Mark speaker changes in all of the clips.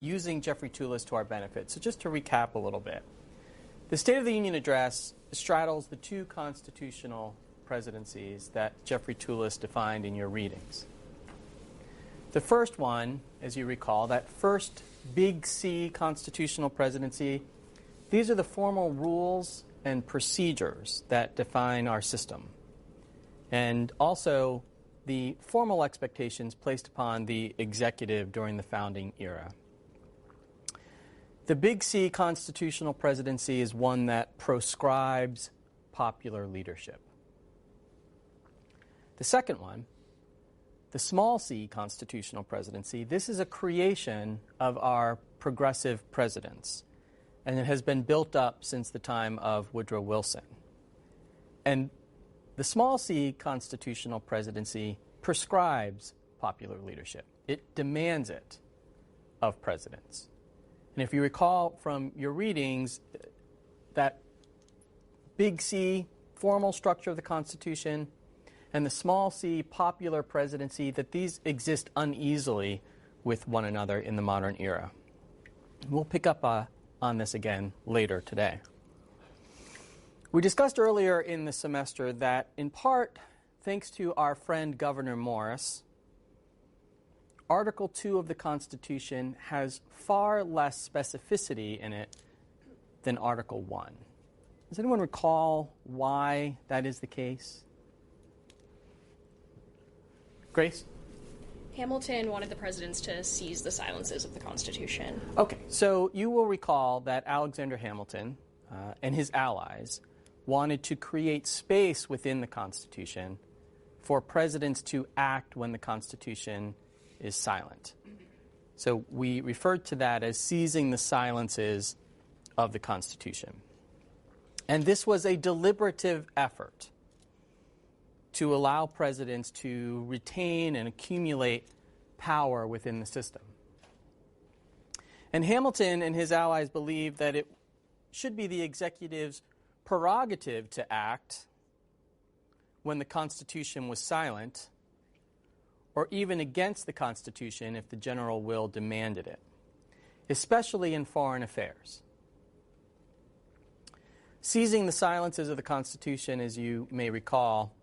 Speaker 1: using Jeffrey Toulis to our benefit. So just to recap a little bit. The State of the Union address straddles the two constitutional presidencies that Jeffrey Toulis defined in your readings. The first one, as you recall, that first big C constitutional presidency, these are the formal rules and procedures that define our system, and also the formal expectations placed upon the executive during the founding era. The Big C constitutional presidency is one that proscribes popular leadership. The second one, the Small C constitutional presidency, this is a creation of our progressive presidents, and it has been built up since the time of Woodrow Wilson. And the Small C constitutional presidency prescribes popular leadership. It demands it of presidents. And if you recall from your readings, that Big C formal structure of the Constitution and the Small C popular presidency, that these exist uneasily with one another in the modern era. We'll pick up on this again later today. We discussed earlier in the semester that, in part, thanks to our friend Governor Morris, Article 2 of the Constitution has far less specificity in it than Article 1. Does anyone recall why that is the case? Grace?
Speaker 2: Hamilton wanted the presidents to seize the silences of the Constitution.
Speaker 1: Okay, so you will recall that Alexander Hamilton and his allies wanted to create space within the Constitution for presidents to act when the Constitution is silent. So we referred to that as seizing the silences of the Constitution. And this was a deliberative effort to allow presidents to retain and accumulate power within the system. And Hamilton and his allies believed that it should be the executive's prerogative to act when the Constitution was silent, or even against the Constitution if the general will demanded it, especially in foreign affairs. Seizing the silences of the Constitution, as you may recall,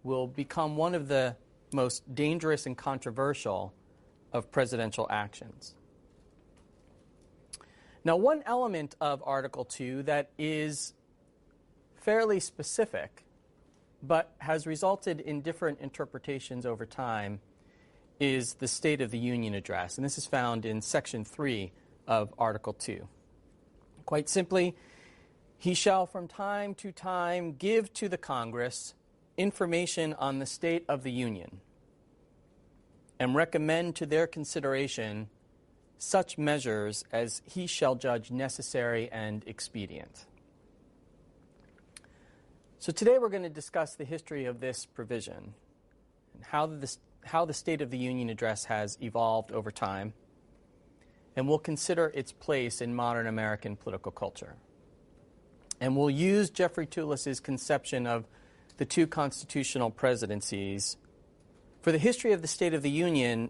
Speaker 1: will become one of the most dangerous and controversial of presidential actions. Now, one element of Article 2 that is fairly specific but has resulted in different interpretations over time is the State of the Union address. And this is found in Section 3 of Article 2. Quite simply, he shall from time to time give to the Congress information on the state of the Union and recommend to their consideration such measures as he shall judge necessary and expedient. So today we're going to discuss the history of this provision and how the State of the Union address has evolved over time, and we'll consider its place in modern American political culture. And we'll use Jeffrey Toulis's conception of the two constitutional presidencies. For the history of the State of the Union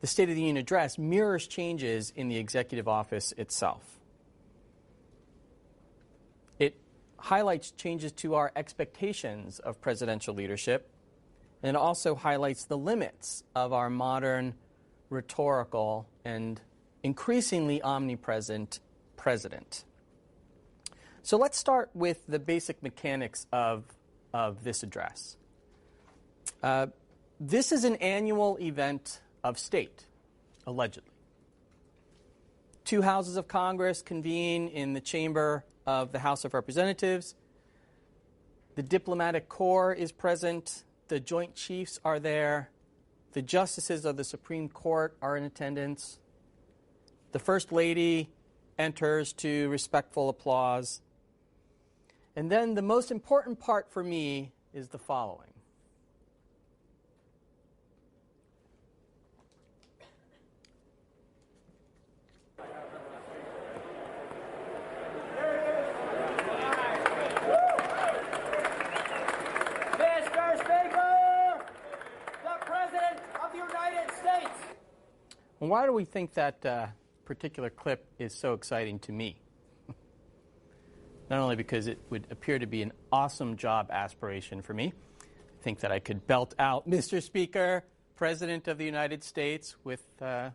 Speaker 1: address mirrors changes in the executive office itself. It highlights changes to our expectations of presidential leadership, and it also highlights the limits of our modern rhetorical and increasingly omnipresent president. So let's start with the basic mechanics of this address. This is an annual event of state, allegedly. Two houses of Congress convene in the chamber of the House of Representatives. The diplomatic corps is present. The Joint Chiefs are there. The justices of the Supreme Court are in attendance. The First Lady enters to respectful applause. And then the most important part for me is the following. why do we think that particular clip is so exciting to me? Not only because it would appear to be an awesome job aspiration for me. I think that I could belt out Mr. Speaker, President of the United States with a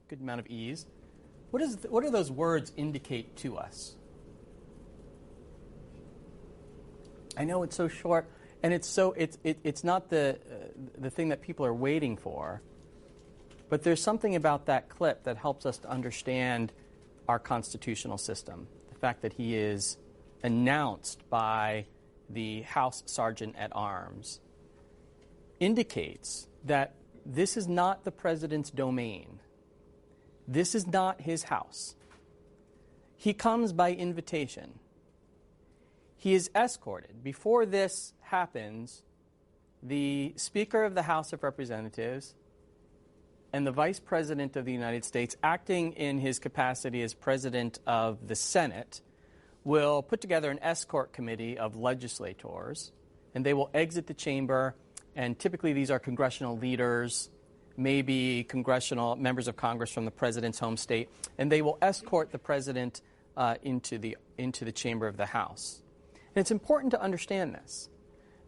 Speaker 1: good amount of ease. What do those words indicate to us? I know it's so short, and it's not the thing that people are waiting for, but there's something about that clip that helps us to understand our constitutional system. The fact that he is announced by the House Sergeant at Arms indicates that this is not the president's domain. This is not his house. He comes by invitation. He is escorted. Before this happens, the Speaker of the House of Representatives and the Vice President of the United States, acting in his capacity as President of the Senate, will put together an escort committee of legislators, and they will exit the chamber, and typically these are congressional leaders, maybe congressional members of Congress from the president's home state, and they will escort the president into the chamber of the House. And it's important to understand this,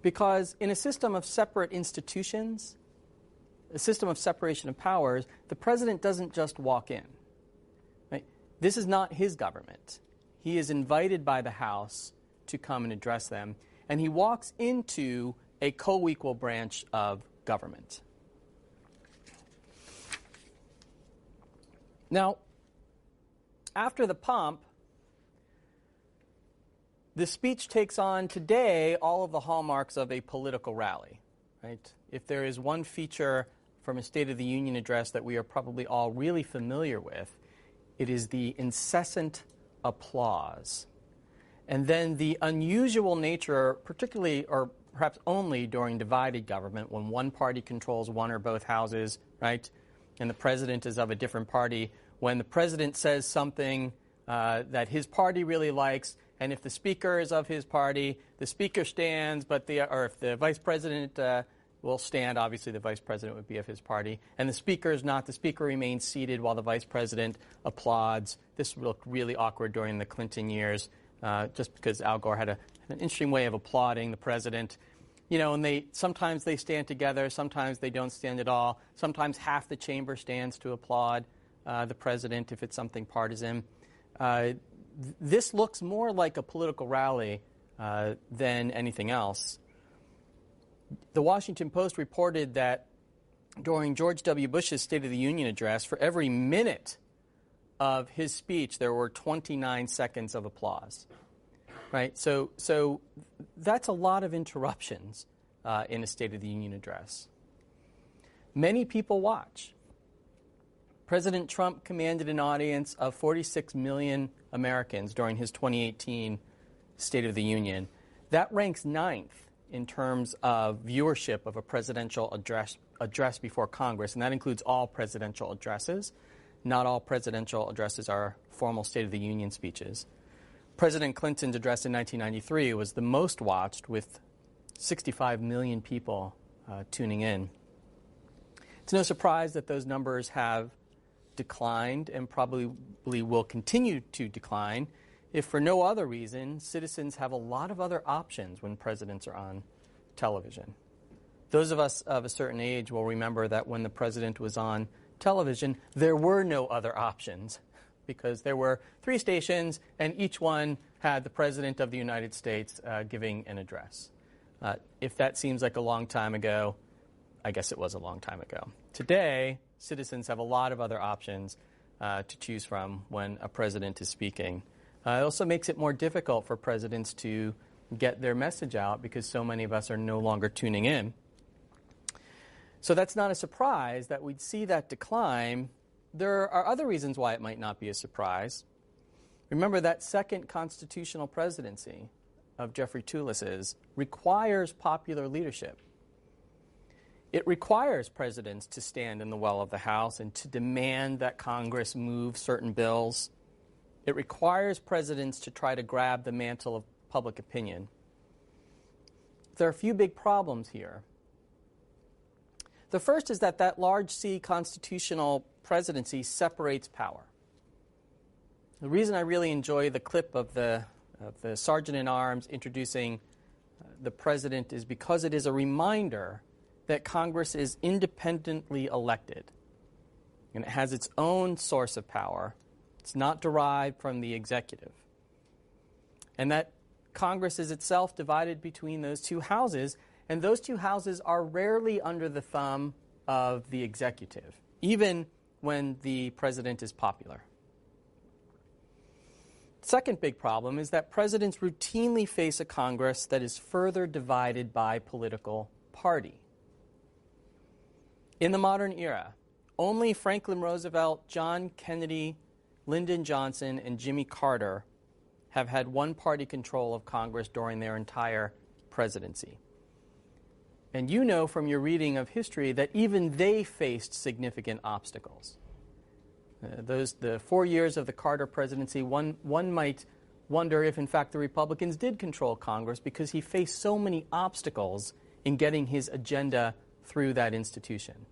Speaker 1: because in a system of separate institutions, a system of separation of powers, the president doesn't just walk in. Right? This is not his government. He is invited by the House to come and address them, and he walks into a co-equal branch of government. Now, after the pomp, the speech takes on today all of the hallmarks of a political rally. Right? If there is one feature from a State of the Union address that we are probably all really familiar with, it is the incessant applause. And then the unusual nature, particularly or perhaps only during divided government, when one party controls one or both houses, right, and the president is of a different party, when the president says something that his party really likes, and if the speaker is of his party, the speaker stands, or if the vice president will stand, obviously the vice president would be of his party, and the speaker is not. The speaker remains seated while the vice president applauds. This looked really awkward during the Clinton years, just because Al Gore had an interesting way of applauding the president. You know, and sometimes they stand together, sometimes they don't stand at all. Sometimes half the chamber stands to applaud the president if it's something partisan. This looks more like a political rally than anything else. The Washington Post reported that during George W. Bush's State of the Union address, for every minute of his speech, there were 29 seconds of applause. Right? So that's a lot of interruptions in a State of the Union address. Many people watch. President Trump commanded an audience of 46 million Americans during his 2018 State of the Union. That ranks 9th in terms of viewership of a presidential address before Congress, and that includes all presidential addresses. Not all presidential addresses are formal State of the Union speeches. President Clinton's address in 1993 was the most watched, with 65 million people tuning in. It's no surprise that those numbers have declined and probably will continue to decline if for no other reason citizens have a lot of other options when presidents are on television. Those of us of a certain age will remember that when the president was on television, there were no other options because there were 3 stations and each one had the President of the United States giving an address. If that seems like a long time ago, I guess it was a long time ago. Today, citizens have a lot of other options to choose from when a president is speaking. It also makes it more difficult for presidents to get their message out because so many of us are no longer tuning in. So that's not a surprise that we'd see that decline. There are other reasons why it might not be a surprise. Remember that second constitutional presidency of Jeffrey Tulis's requires popular leadership. It requires presidents to stand in the well of the House and to demand that Congress move certain bills. It requires presidents to try to grab the mantle of public opinion. There are a few big problems here. The first is that large C constitutional presidency separates power. The reason I really enjoy the clip of the sergeant-in-arms introducing the president is because it is a reminder that Congress is independently elected, and it has its own source of power. It's not derived from the executive. And that Congress is itself divided between those two houses, and those two houses are rarely under the thumb of the executive, even when the president is popular. Second big problem is that presidents routinely face a Congress that is further divided by political party. In the modern era, only Franklin Roosevelt, John Kennedy, Lyndon Johnson, and Jimmy Carter have had one-party control of Congress during their entire presidency. And you know from your reading of history that even they faced significant obstacles. The 4 years of the Carter presidency, one might wonder if, in fact, the Republicans did control Congress because he faced so many obstacles in getting his agenda through that institution.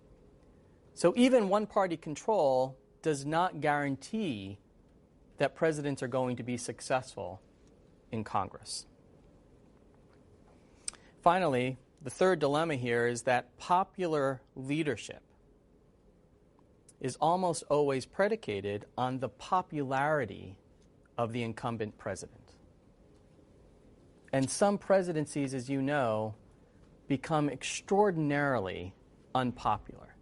Speaker 1: So even one-party control does not guarantee that presidents are going to be successful in Congress. Finally, the third dilemma here is that popular leadership is almost always predicated on the popularity of the incumbent president. And some presidencies, as you know, become extraordinarily unpopular.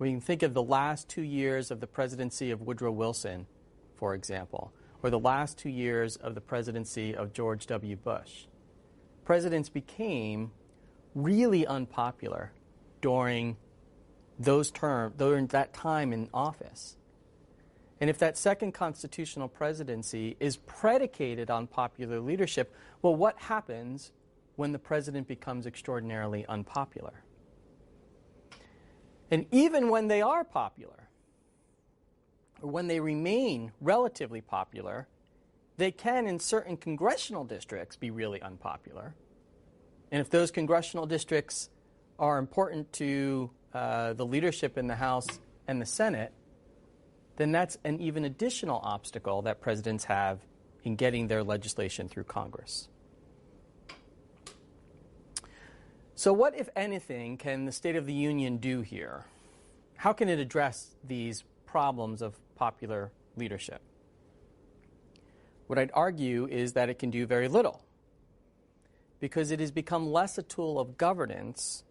Speaker 1: We can think of the last 2 years of the presidency of Woodrow Wilson, for example, or the last 2 years of the presidency of George W. Bush. Presidents became really unpopular during during that time in office. And if that second constitutional presidency is predicated on popular leadership, well, what happens when the president becomes extraordinarily unpopular? And even when they are popular, or when they remain relatively popular, they can, in certain congressional districts, be really unpopular. And if those congressional districts are important to the leadership in the House and the Senate, then that's an even additional obstacle that presidents have in getting their legislation through Congress. So what, if anything, can the State of the Union do here? How can it address these problems of popular leadership? What I'd argue is that it can do very little, because it has become less a tool of governance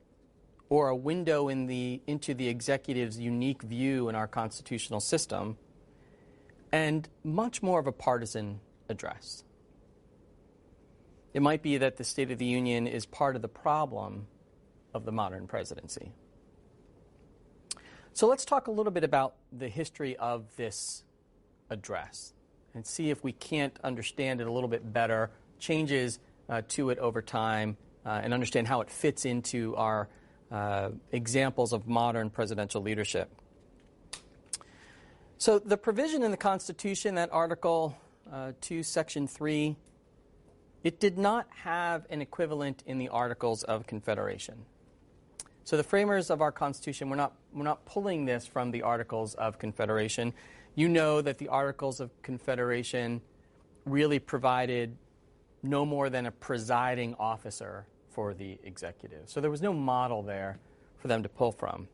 Speaker 1: or a window into the executive's unique view in our constitutional system, and much more of a partisan address. It might be that the State of the Union is part of the problem of the modern presidency. So let's talk a little bit about the history of this address and see if we can't understand it a little bit better, changes to it over time, and understand how it fits into our examples of modern presidential leadership. So the provision in the Constitution, that Article 2, Section 3, it did not have an equivalent in the Articles of Confederation. So the framers of our Constitution, we're not pulling this from the Articles of Confederation. You know that the Articles of Confederation really provided no more than a presiding officer for the executive. So there was no model there for them to pull from.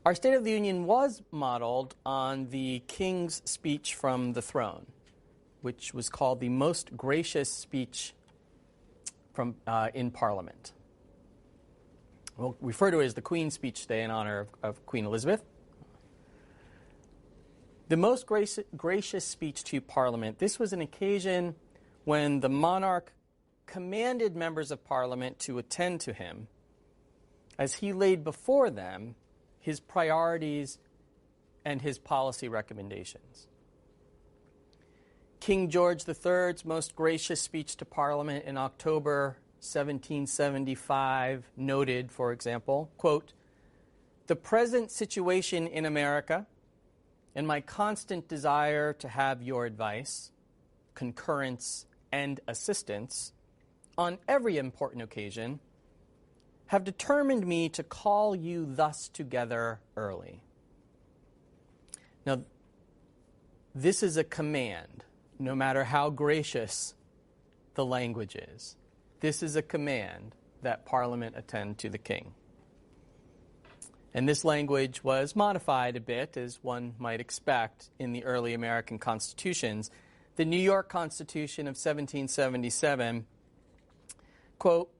Speaker 1: Our State of the Union was modeled on the King's speech from the throne, which was called the most gracious speech from in Parliament. We'll refer to it as the Queen's speech today in honor of Queen Elizabeth. The most gracious speech to Parliament. This was an occasion when the monarch commanded members of Parliament to attend to him as he laid before them his priorities and his policy recommendations. King George III's most gracious speech to Parliament in October 1775 noted, for example, quote, "The present situation in America and my constant desire to have your advice, concurrence, and assistance on every important occasion have determined me to call you thus together early. Now, this is a command, no matter how gracious the language is. This is a command that Parliament attend to the king. And this language was modified a bit, as one might expect, in the early American constitutions. The New York Constitution of 1777, quote,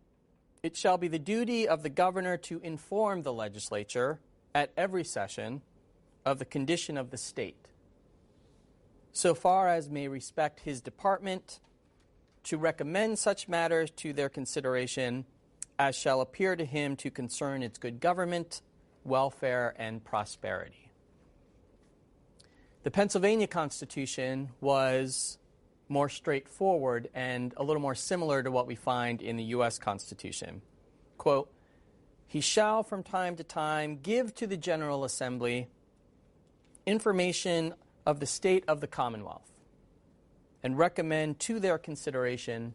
Speaker 1: "It shall be the duty of the governor to inform the legislature at every session of the condition of the state, so far as may respect his department, to recommend such matters to their consideration as shall appear to him to concern its good government, welfare, and prosperity." The Pennsylvania Constitution was more straightforward and a little more similar to what we find in the U.S. Constitution. Quote, "He shall from time to time give to the General Assembly information of the state of the Commonwealth and recommend to their consideration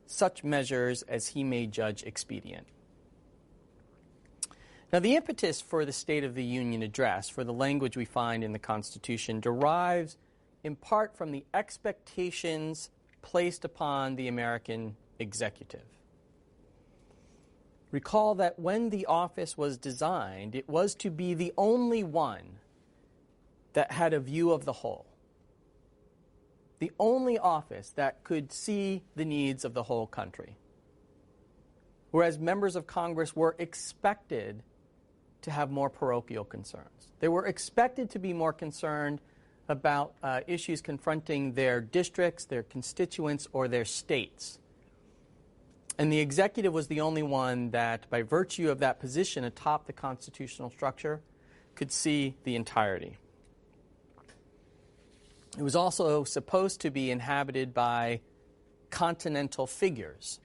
Speaker 1: such measures as he may judge expedient." Now, the impetus for the State of the Union address, for the language we find in the Constitution, derives in part from the expectations placed upon the American executive. Recall that when the office was designed, it was to be the only one that had a view of the whole. The only office that could see the needs of the whole country. Whereas members of Congress were expected to have more parochial concerns. They were expected to be more concerned about issues confronting their districts, their constituents, or their states. And the executive was the only one that, by virtue of that position atop the constitutional structure, could see the entirety. It was also supposed to be inhabited by continental figures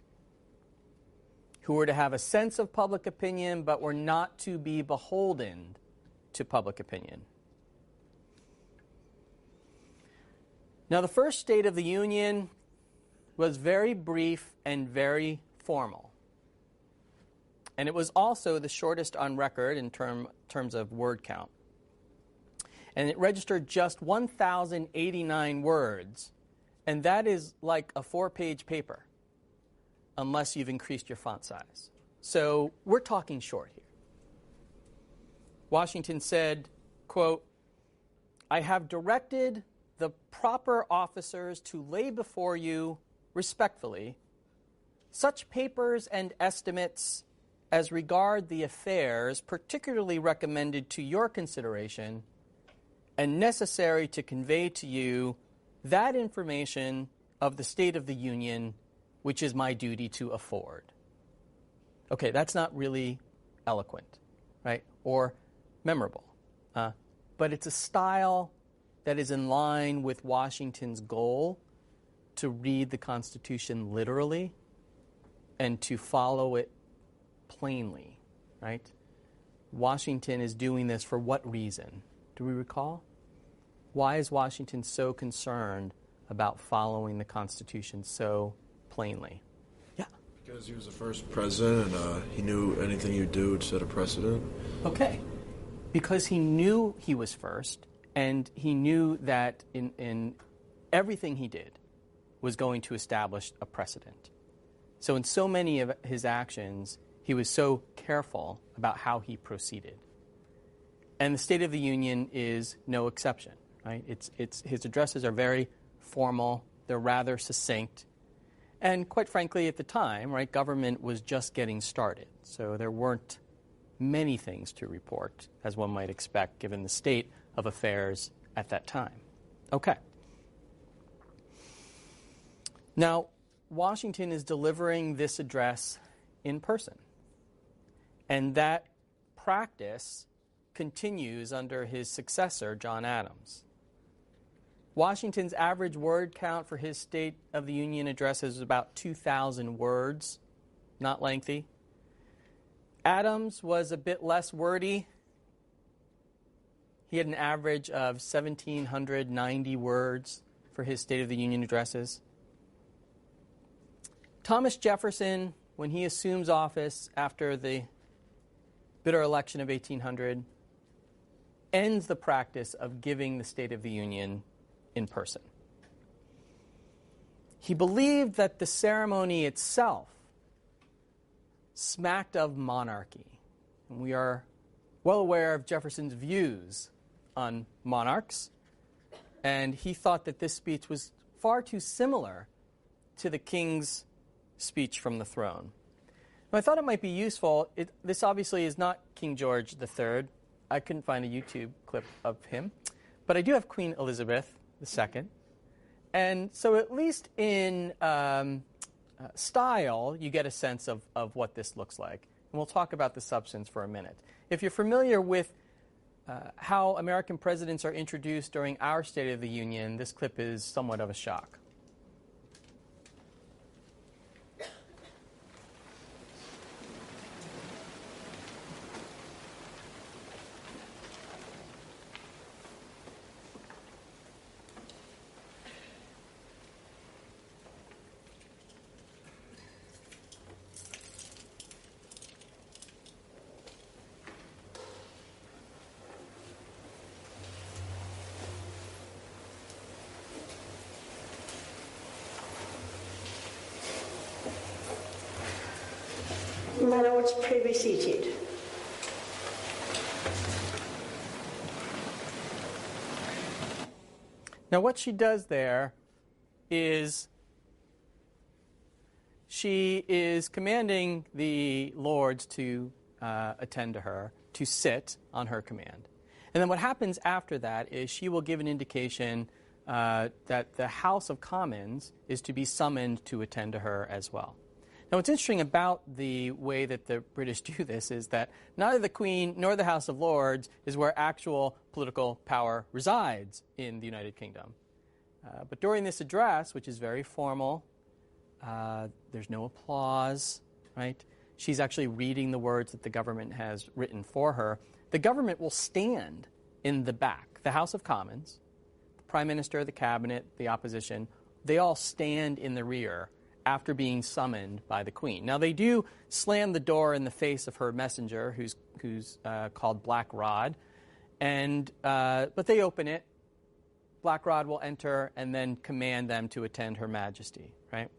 Speaker 1: who were to have a sense of public opinion but were not to be beholden to public opinion. Now, the first State of the Union was very brief and very formal. And it was also the shortest on record in terms of word count. And it registered just 1,089 words, and that is like a 4-page paper, unless you've increased your font size. So we're talking short here. Washington said, quote, "I have directed the proper officers to lay before you, respectfully, such papers and estimates as regard the affairs particularly recommended to your consideration and necessary to convey to you that information of the state of the Union which is my duty to afford." Okay, that's not really eloquent, right, or memorable. But it's a style that is in line with Washington's goal to read the Constitution literally and to follow it plainly, right? Washington is doing this for what reason? Do we recall? Why is Washington so concerned about following the Constitution so plainly? Yeah.
Speaker 3: Because he was the first president and he knew anything you do would set a precedent.
Speaker 1: Okay. Because he knew he was first, and he knew that in everything he did was going to establish a precedent. So in so many of his actions, he was so careful about how he proceeded. And the State of the Union is no exception, right? His addresses are very formal. They're rather succinct. And quite frankly, at the time, right, government was just getting started. So there weren't many things to report, as one might expect, given the state of affairs at that time. Okay. Now, Washington is delivering this address in person. And that practice continues under his successor, John Adams. Washington's average word count for his State of the Union address is about 2,000 words, not lengthy. Adams was a bit less wordy. He had an average of 1,790 words for his State of the Union addresses. Thomas Jefferson when he assumes office after the bitter election of 1800, ends the practice of giving the State of the Union in person. He believed that the ceremony itself smacked of monarchy. And we are well aware of Jefferson's views on monarchs, and he thought that this speech was far too similar to the king's speech from the throne. Now, I thought it might be useful. This obviously is not King George III. I couldn't find a YouTube clip of him, but I do have Queen Elizabeth II. And so at least in style, you get a sense of what this looks like. And we'll talk about the substance for a minute. If you're familiar with how American presidents are introduced during our State of the Union, this clip is somewhat of a shock.
Speaker 4: My lords, pray be seated.
Speaker 1: Now, what she does there is she is commanding the lords to attend to her, to sit on her command. And then what happens after that is she will give an indication that the House of Commons is to be summoned to attend to her as well. Now, what's interesting about the way that the British do this is that neither the Queen nor the House of Lords is where actual political power resides in the United Kingdom. But during this address, which is very formal, there's no applause, right? She's actually reading the words that the government has written for her. The government will stand in the back. The House of Commons, the Prime Minister, the Cabinet, the opposition, they all stand in the rear after being summoned by the Queen. Now, they do slam the door in the face of her messenger, who's called Black Rod, but they open it. Black Rod will enter and then command them to attend Her Majesty, right?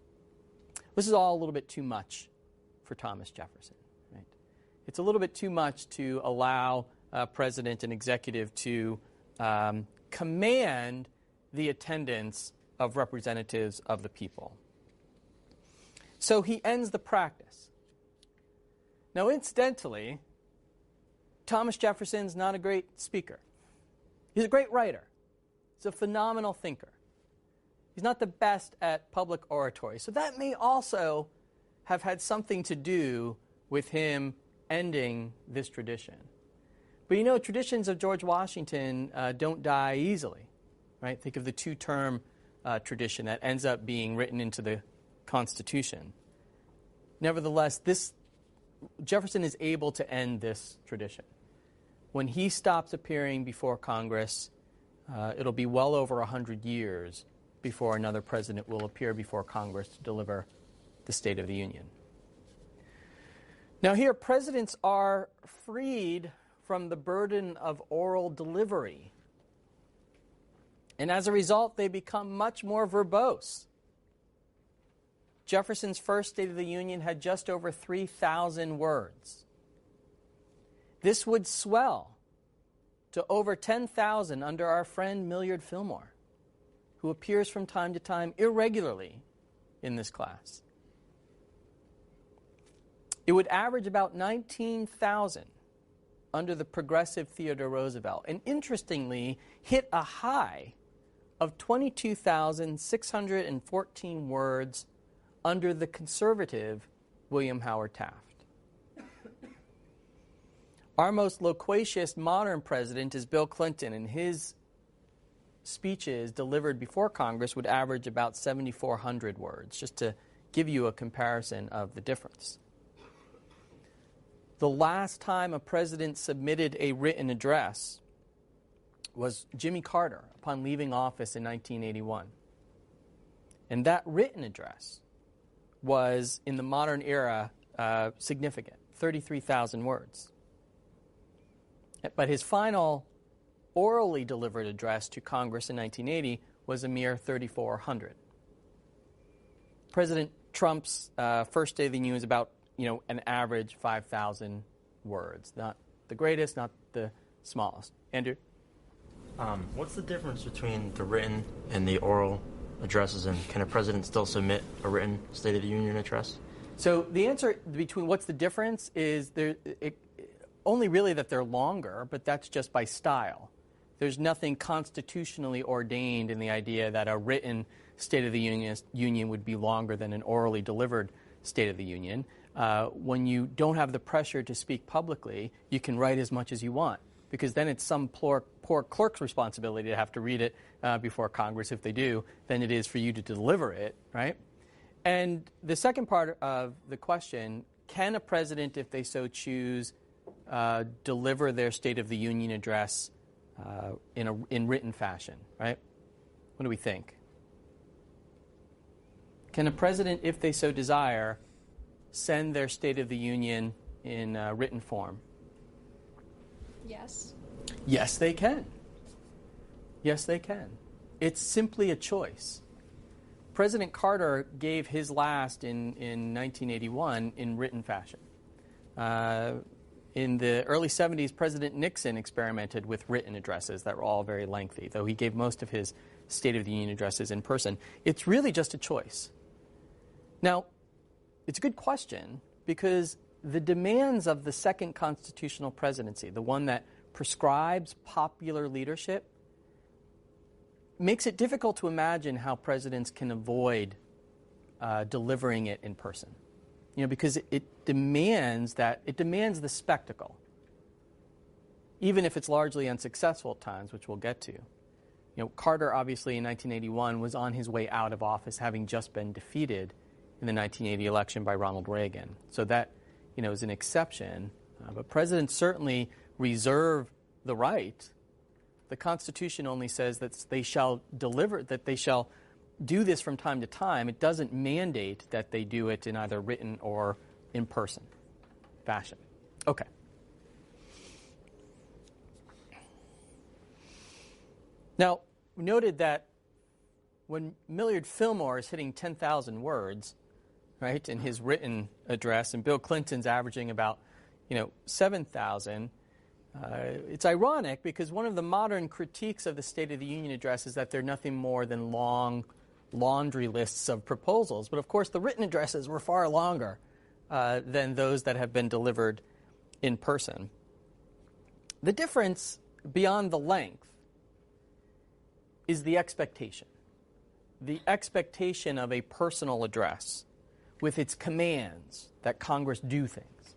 Speaker 1: This is all a little bit too much for Thomas Jefferson, right? It's a little bit too much to allow a president and executive to command the attendance of representatives of the people. So he ends the practice. Now, incidentally, Thomas Jefferson's not a great speaker. He's a great writer. He's a phenomenal thinker. He's not the best at public oratory. So that may also have had something to do with him ending this tradition. But you know, traditions of George Washington don't die easily, right? Think of the two-term tradition that ends up being written into the Constitution. Nevertheless, Jefferson is able to end this tradition. When he stops appearing before Congress, it'll be well over 100 years before another president will appear before Congress to deliver the State of the Union. Now here, presidents are freed from the burden of oral delivery. And as a result, they become much more verbose. Jefferson's first State of the Union had just over 3,000 words. This would swell to over 10,000 under our friend Millard Fillmore, who appears from time to time irregularly in this class. It would average about 19,000 under the progressive Theodore Roosevelt, and interestingly hit a high of 22,614 words under the conservative William Howard Taft. Our most loquacious modern president is Bill Clinton, and his speeches delivered before Congress would average about 7,400 words, just to give you a comparison of the difference. The last time a president submitted a written address was Jimmy Carter upon leaving office in 1981. And that written address was, in the modern era, significant, 33,000 words. But his final orally delivered address to Congress in 1980 was a mere 3,400. President Trump's first State of the Union was about, an average 5,000 words. Not the greatest, not the smallest. Andrew?
Speaker 5: What's the difference between the written and the oral addresses, and can a president still submit a written State of the Union address?
Speaker 1: So the answer between what's the difference is only really that they're longer, but that's just by style. There's nothing constitutionally ordained in the idea that a written State of the Union would be longer than an orally delivered State of the Union. When you don't have the pressure to speak publicly, you can write as much as you want, because then it's some poor clerk's responsibility to have to read it before Congress, if they do, than it is for you to deliver it, right? And the second part of the question, can a president, if they so choose, deliver their State of the Union address in written fashion, right? What do we think? Can a president, if they so desire, send their State of the Union in written form?
Speaker 2: Yes.
Speaker 1: Yes, they can. Yes, they can. It's simply a choice. President Carter gave his last in 1981 in written fashion. In the early 70s, President Nixon experimented with written addresses that were all very lengthy, though he gave most of his State of the Union addresses in person. It's really just a choice. Now, it's a good question because the demands of the second constitutional presidency, the one that prescribes popular leadership, makes it difficult to imagine how presidents can avoid delivering it in person. Because it demands the spectacle, even if it's largely unsuccessful at times, which we'll get to. Carter, obviously, in 1981 was on his way out of office, having just been defeated in the 1980 election by Ronald Reagan. So that, is an exception. But presidents certainly reserve the right. The Constitution only says that they shall do this from time to time. It doesn't mandate that they do it in either written or in person fashion. Okay. Now, we noted that when Millard Fillmore is hitting 10,000 words, right, in his written address, and Bill Clinton's averaging about, 7,000, it's ironic because one of the modern critiques of the State of the Union address is that they're nothing more than long laundry lists of proposals. But of course, the written addresses were far longer than those that have been delivered in person. The difference beyond the length is the expectation. The expectation of a personal address with its commands that Congress do things.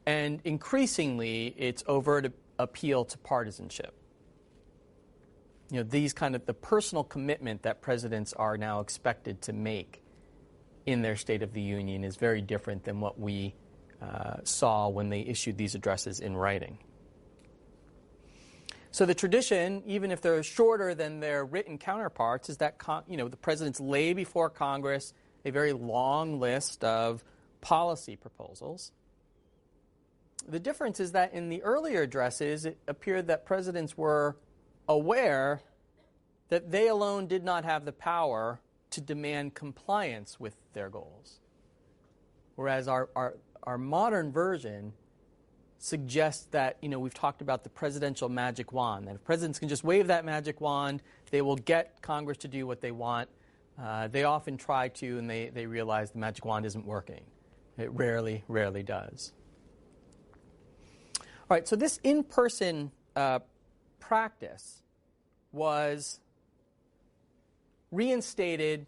Speaker 1: And increasingly, its overt appeal to partisanship. These kind of the personal commitment that presidents are now expected to make in their State of the Union is very different than what we saw when they issued these addresses in writing. So the tradition, even if they're shorter than their written counterparts, is that the presidents lay before Congress a very long list of policy proposals. The difference is that in the earlier addresses, it appeared that presidents were aware that they alone did not have the power to demand compliance with their goals. Whereas our modern version suggests that, we've talked about the presidential magic wand, that if presidents can just wave that magic wand, they will get Congress to do what they want. They often try to, and they realize the magic wand isn't working. It rarely does. All right, so this in-person practice was reinstated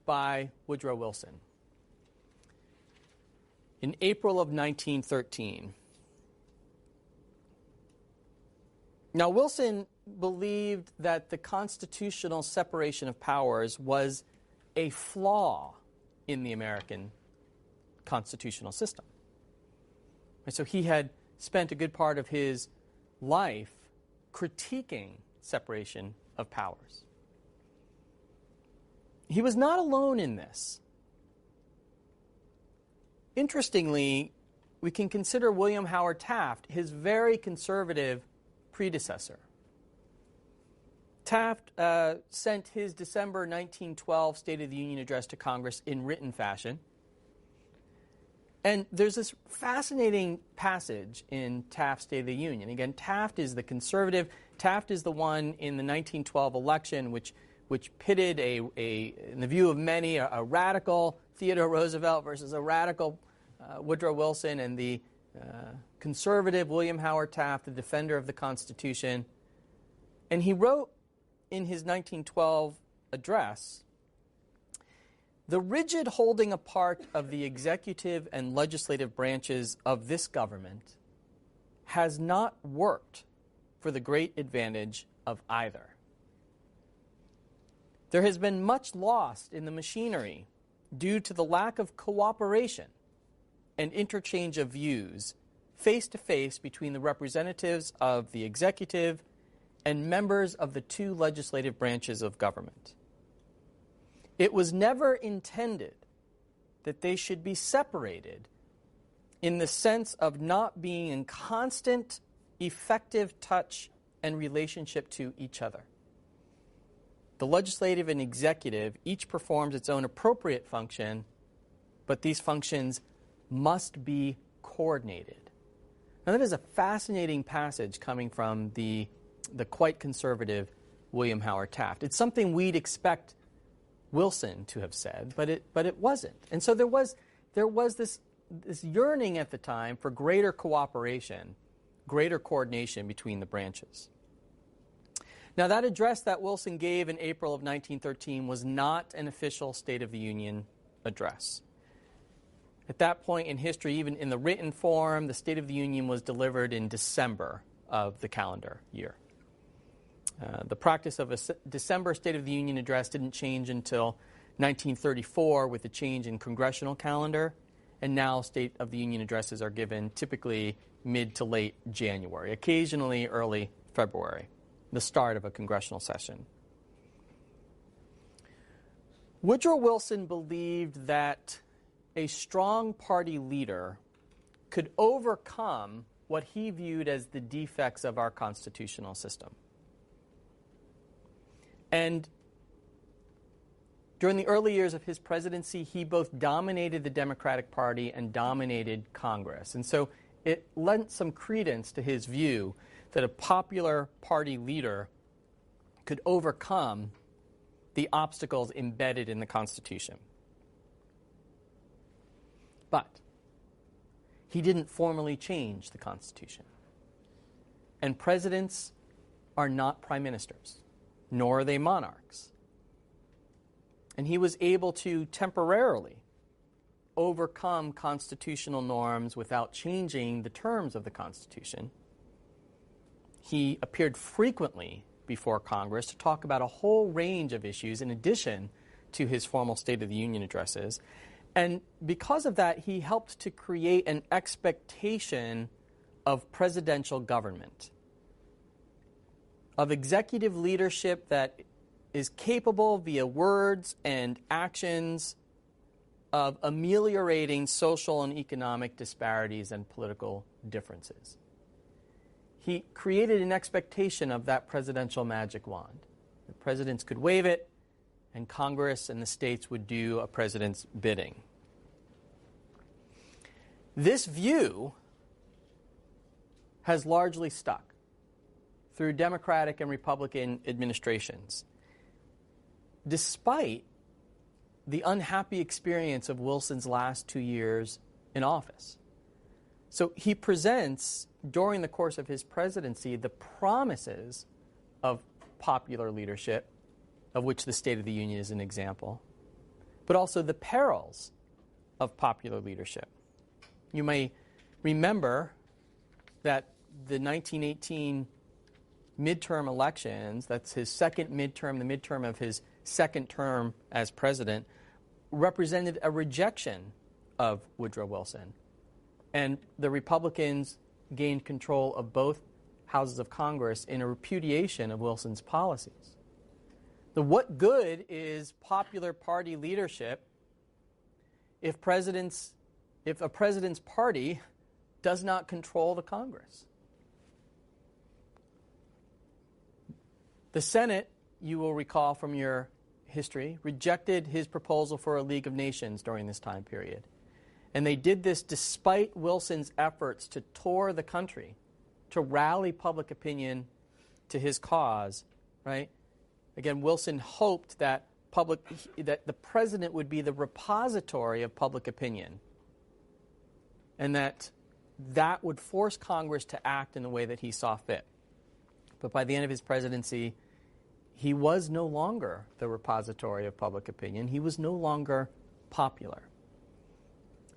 Speaker 1: by Woodrow Wilson in April of 1913. Now, Wilson believed that the constitutional separation of powers was a flaw in the American constitutional system. And so he had spent a good part of his life critiquing separation of powers. He was not alone in this. interestingly, we can consider William Howard Taft his very conservative predecessor. Taft sent his December 1912 State of the Union address to Congress in written fashion. And there's this fascinating passage in Taft's State of the Union. Again, Taft is the conservative. Taft is the one in the 1912 election which pitted in the view of many, a radical Theodore Roosevelt versus a radical Woodrow Wilson, and the conservative William Howard Taft, the defender of the Constitution. And he wrote in his 1912 address, "The rigid holding apart of the executive and legislative branches of this government has not worked for the great advantage of either. There has been much lost in the machinery due to the lack of cooperation and interchange of views face to face between the representatives of the executive and members of the two legislative branches of government. It was never intended that they should be separated in the sense of not being in constant, effective touch and relationship to each other. The legislative and executive each performs its own appropriate function, but these functions must be coordinated." Now, that is a fascinating passage coming from the quite conservative William Howard Taft. It's something we'd expect Wilson to have said, but it wasn't. And so there was this yearning at the time for greater cooperation, greater coordination between the branches. Now, that address that Wilson gave in April of 1913 was not an official State of the Union address. At that point in history, even in the written form, the State of the Union was delivered in December of the calendar year. The practice of a December State of the Union address didn't change until 1934 with the change in congressional calendar, and now State of the Union addresses are given typically mid to late January, occasionally early February, the start of a congressional session. Woodrow Wilson believed that a strong party leader could overcome what he viewed as the defects of our constitutional system. And during the early years of his presidency, he both dominated the Democratic Party and dominated Congress. And so it lent some credence to his view that a popular party leader could overcome the obstacles embedded in the Constitution. But he didn't formally change the Constitution. And presidents are not prime ministers, nor are they monarchs. And he was able to temporarily overcome constitutional norms without changing the terms of the Constitution. He appeared frequently before Congress to talk about a whole range of issues in addition to his formal State of the Union addresses. And because of that, he helped to create an expectation of presidential government, of executive leadership that is capable via words and actions of ameliorating social and economic disparities and political differences. He created an expectation of that presidential magic wand. The presidents could wave it, and Congress and the states would do a president's bidding. This view has largely stuck through Democratic and Republican administrations, despite the unhappy experience of Wilson's last 2 years in office. So he presents, during the course of his presidency, the promises of popular leadership, of which the State of the Union is an example, but also the perils of popular leadership. You may remember that the 1918 midterm elections, that's his second midterm, the midterm of his second term as president, represented a rejection of Woodrow Wilson. And the Republicans gained control of both houses of Congress in a repudiation of Wilson's policies. What good is popular party leadership if presidents if a president's party does not control the Congress. The Senate, you will recall from your history, rejected his proposal for a League of Nations during this time period. And they did this despite Wilson's efforts to tour the country, to rally public opinion to his cause, right? Again, Wilson hoped that the president would be the repository of public opinion, and that would force Congress to act in the way that he saw fit. But by the end of his presidency, he was no longer the repository of public opinion. He was no longer popular.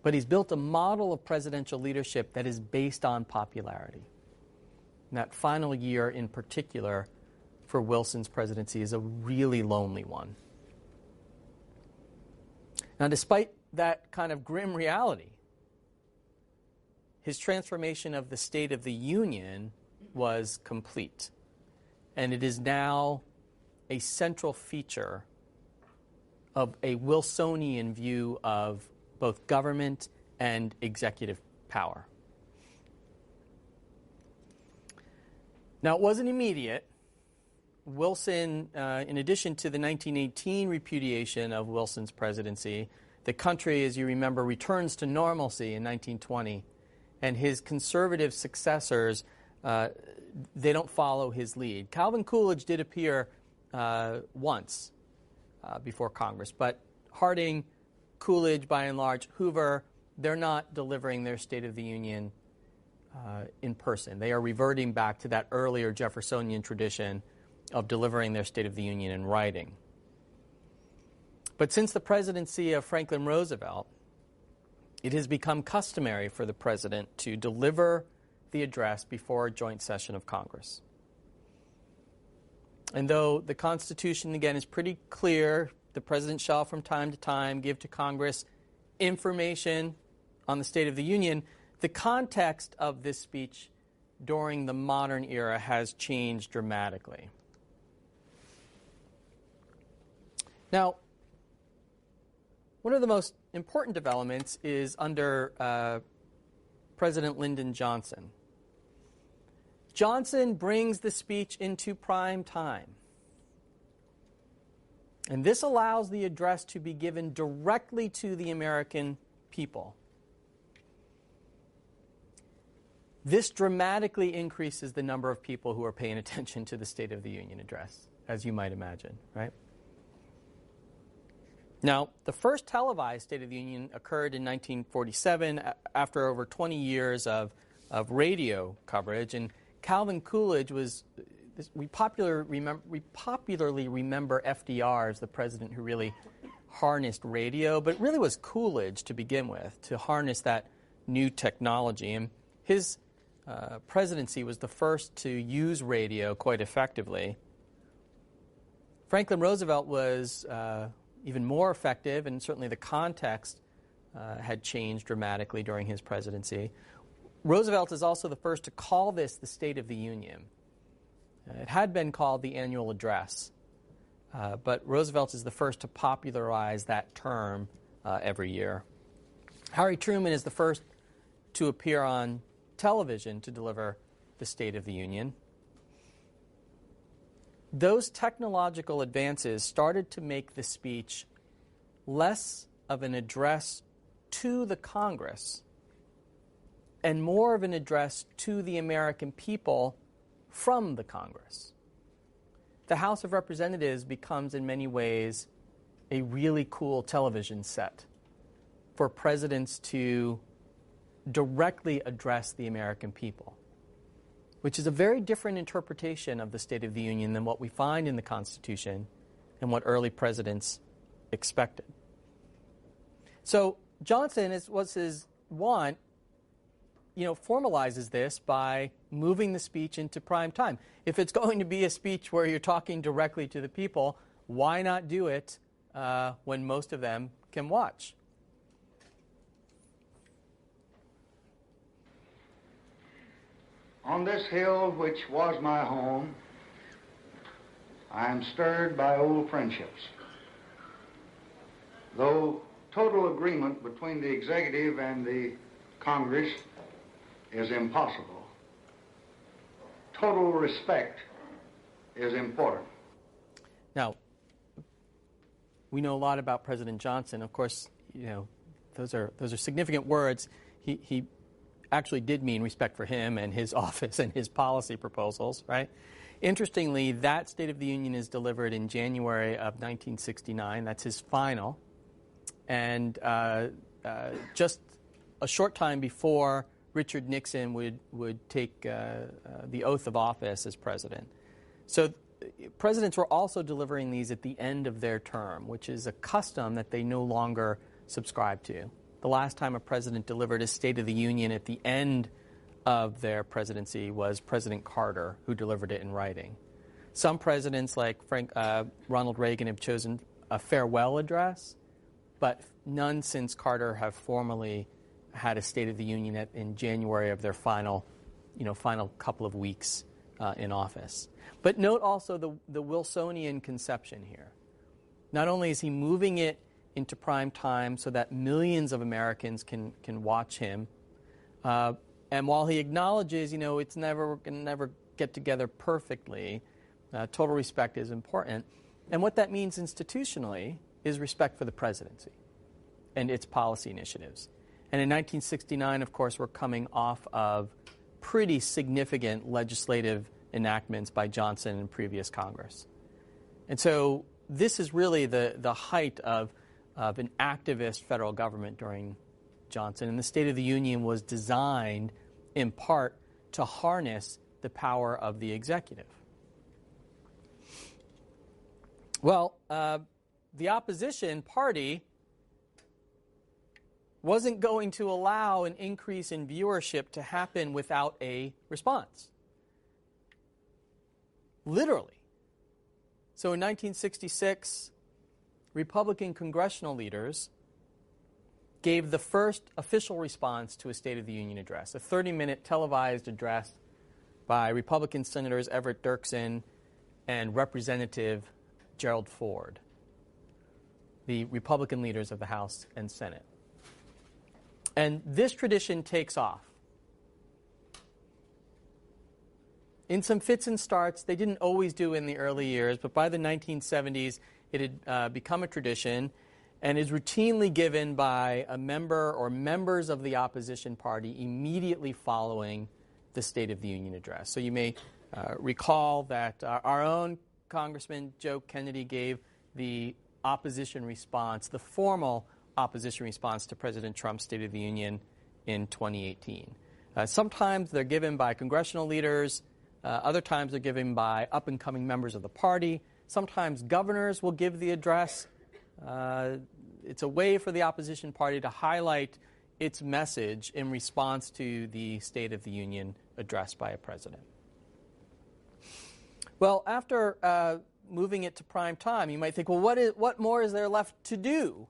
Speaker 1: But he's built a model of presidential leadership that is based on popularity. And that final year in particular for Wilson's presidency is a really lonely one. Now, despite that kind of grim reality, his transformation of the State of the Union was complete. And it is now a central feature of a Wilsonian view of both government and executive power. Now, it wasn't immediate. Wilson, in addition to the 1918 repudiation of Wilson's presidency, the country, as you remember, returns to normalcy in 1920, and his conservative successors, they don't follow his lead. Calvin Coolidge did appear once before Congress, but Harding, Coolidge, by and large, Hoover, they're not delivering their State of the Union in person. They are reverting back to that earlier Jeffersonian tradition of delivering their State of the Union in writing. But since the presidency of Franklin Roosevelt, it has become customary for the president to deliver the address before a joint session of Congress. And though the Constitution, again, is pretty clear, the president shall from time to time give to Congress information on the State of the Union, the context of this speech during the modern era has changed dramatically. Now, one of the most important developments is under President Lyndon Johnson. Johnson brings the speech into prime time. And this allows the address to be given directly to the American people. This dramatically increases the number of people who are paying attention to the State of the Union address, as you might imagine, right? Now, the first televised State of the Union occurred in 1947 after over 20 years of radio coverage, and Calvin Coolidge was, we popularly remember FDR as the president who really harnessed radio, but it really was Coolidge to begin with, to harness that new technology. And his presidency was the first to use radio quite effectively. Franklin Roosevelt was even more effective, and certainly the context had changed dramatically during his presidency. Roosevelt is also the first to call this the State of the Union. It had been called the Annual Address, but Roosevelt is the first to popularize that term every year. Harry Truman is the first to appear on television to deliver the State of the Union. Those technological advances started to make the speech less of an address to the Congress and more of an address to the American people from the Congress. The House of Representatives becomes in many ways a really cool television set for presidents to directly address the American people, which is a very different interpretation of the State of the Union than what we find in the Constitution and what early presidents expected. So Johnson, as was his want, formalizes this by moving the speech into prime time. If it's going to be a speech where you're talking directly to the people, why not do it when most of them can watch?
Speaker 6: On this hill which was my home, I am stirred by old friendships. Though total agreement between the executive and the Congress is impossible. Total respect is important.
Speaker 1: Now, we know a lot about President Johnson. Of course, you know, those are significant words. He actually did mean respect for him and his office and his policy proposals, right? Interestingly, that State of the Union is delivered in January of 1969. That's his final. And just a short time before Richard Nixon would take the oath of office as president. So presidents were also delivering these at the end of their term, which is a custom that they no longer subscribe to. The last time a president delivered a State of the Union at the end of their presidency was President Carter, who delivered it in writing. Some presidents, like Ronald Reagan, have chosen a farewell address, but none since Carter have formally had a State of the Union in January of their final couple of weeks in office. But note also the Wilsonian conception here. Not only is he moving it into prime time so that millions of Americans can watch him, and while he acknowledges, it's never going to never get together perfectly, total respect is important. And what that means institutionally is respect for the presidency and its policy initiatives. And in 1969, of course, we're coming off of pretty significant legislative enactments by Johnson and previous Congress. And so this is really the height of an activist federal government during Johnson. And the State of the Union was designed in part to harness the power of the executive. Well, the opposition party wasn't going to allow an increase in viewership to happen without a response. Literally. So in 1966, Republican congressional leaders gave the first official response to a State of the Union address, a 30-minute televised address by Republican Senators Everett Dirksen and Representative Gerald Ford, the Republican leaders of the House and Senate. And this tradition takes off. In some fits and starts, they didn't always do in the early years, but by the 1970s, it had become a tradition and is routinely given by a member or members of the opposition party immediately following the State of the Union address. So you may recall that our own Congressman Joe Kennedy gave the opposition response, the formal opposition response to President Trump's State of the Union in 2018. Sometimes they're given by congressional leaders. Other times they're given by up-and-coming members of the party. Sometimes governors will give the address. It's a way for the opposition party to highlight its message in response to the State of the Union address by a president. Well, after moving it to prime time, you might think, well, what more is there left to do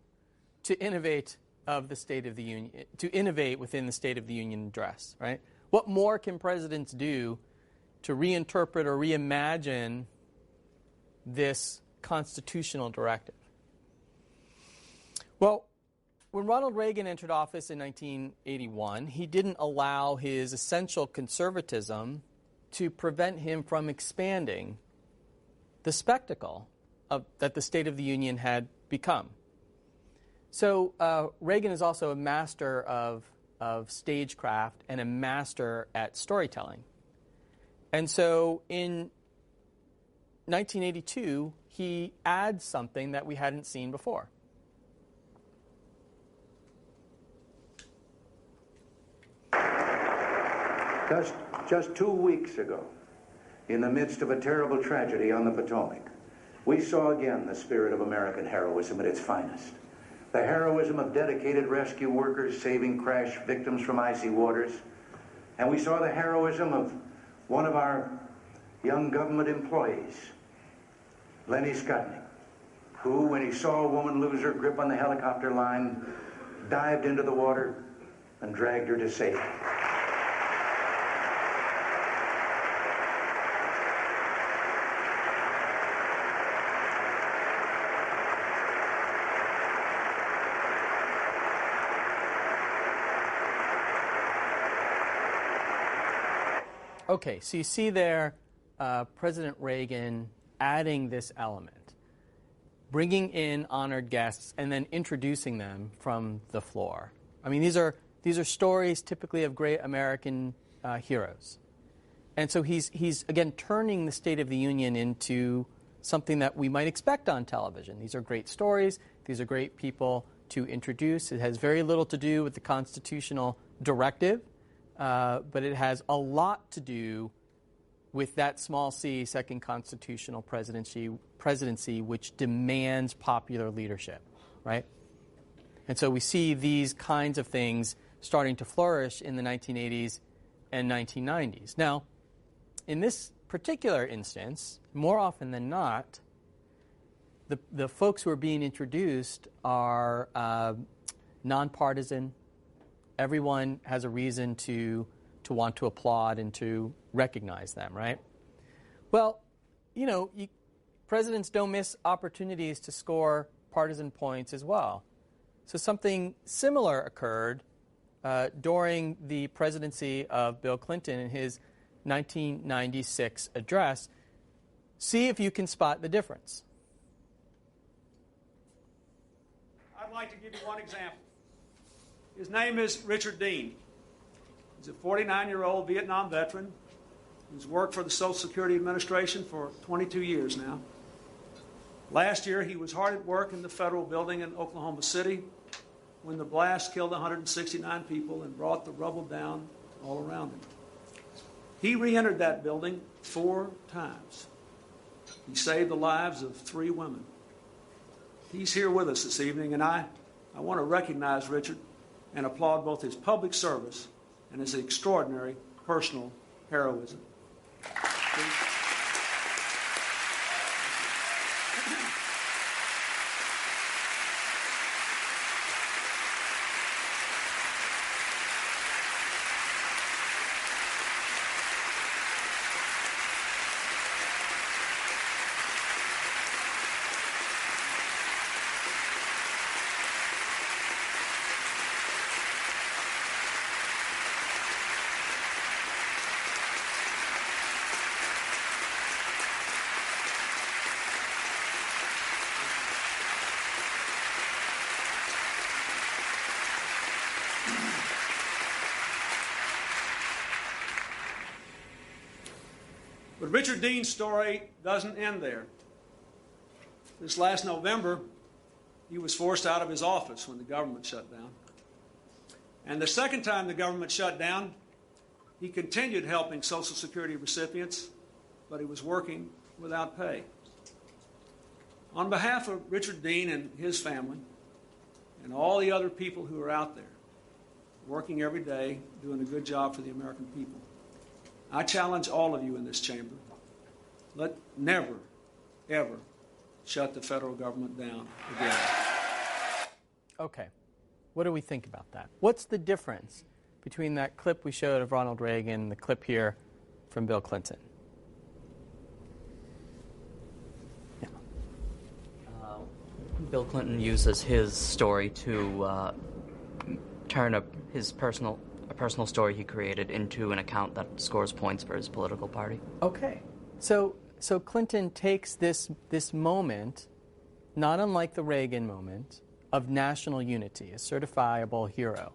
Speaker 1: to innovate of the State of the Union, to innovate within the State of the Union address, right? What more can presidents do to reinterpret or reimagine this constitutional directive? Well, when Ronald Reagan entered office in 1981, he didn't allow his essential conservatism to prevent him from expanding the spectacle that the State of the Union had become. So Reagan is also a master of stagecraft and a master at storytelling. And so in 1982, he adds something that we hadn't seen before.
Speaker 7: Just 2 weeks ago, in the midst of a terrible tragedy on the Potomac, we saw again the spirit of American heroism at its finest. The heroism of dedicated rescue workers saving crash victims from icy waters. And we saw the heroism of one of our young government employees, Lenny Skutnik, who, when he saw a woman lose her grip on the helicopter line, dived into the water and dragged her to safety.
Speaker 1: Okay, so you see there President Reagan adding this element, bringing in honored guests and then introducing them from the floor. I mean, these are stories typically of great American heroes. And so he's again turning the State of the Union into something that we might expect on television. These are great stories. These are great people to introduce. It has very little to do with the constitutional directive, but it has a lot to do with that small c, second constitutional presidency, which demands popular leadership, right? And so we see these kinds of things starting to flourish in the 1980s and 1990s. Now, in this particular instance, more often than not, the folks who are being introduced are nonpartisan. Everyone has a reason to want to applaud and to recognize them, right? Well, presidents don't miss opportunities to score partisan points as well. So something similar occurred during the presidency of Bill Clinton in his 1996 address. See if you can spot the difference.
Speaker 8: I'd like to give you one example. His name is Richard Dean. He's a 49-year-old Vietnam veteran who's worked for the Social Security Administration for 22 years now. Last year, he was hard at work in the federal building in Oklahoma City when the blast killed 169 people and brought the rubble down all around him. He re-entered that building 4 times. He saved the lives of 3 women. He's here with us this evening, and I want to recognize Richard and applaud both his public service and his extraordinary personal heroism. But Richard Dean's story doesn't end there. This last November, he was forced out of his office when the government shut down. And the second time the government shut down, he continued helping Social Security recipients, but he was working without pay. On behalf of Richard Dean and his family, and all the other people who are out there, working every day, doing a good job for the American people, I challenge all of you in this chamber, let never, ever shut the federal government down again.
Speaker 1: Okay. What do we think about that? What's the difference between that clip we showed of Ronald Reagan and the clip here from Bill Clinton? Yeah.
Speaker 9: Bill Clinton uses his story to turn his personal story he created into an account that scores points for his political party.
Speaker 1: Okay. So Clinton takes this moment, not unlike the Reagan moment, of national unity, a certifiable hero,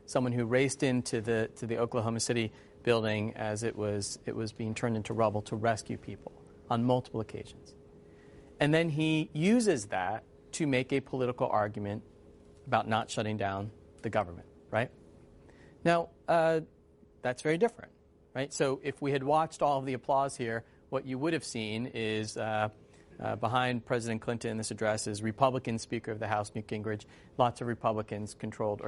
Speaker 1: someone who raced into the Oklahoma City building as it was being turned into rubble to rescue people on multiple occasions. And then he uses that to make a political argument about not shutting down the government, right? Now, that's very different, right? So if we had watched all of the applause here, what you would have seen is behind President Clinton in this address is Republican Speaker of the House, Newt Gingrich. Lots of Republicans controlled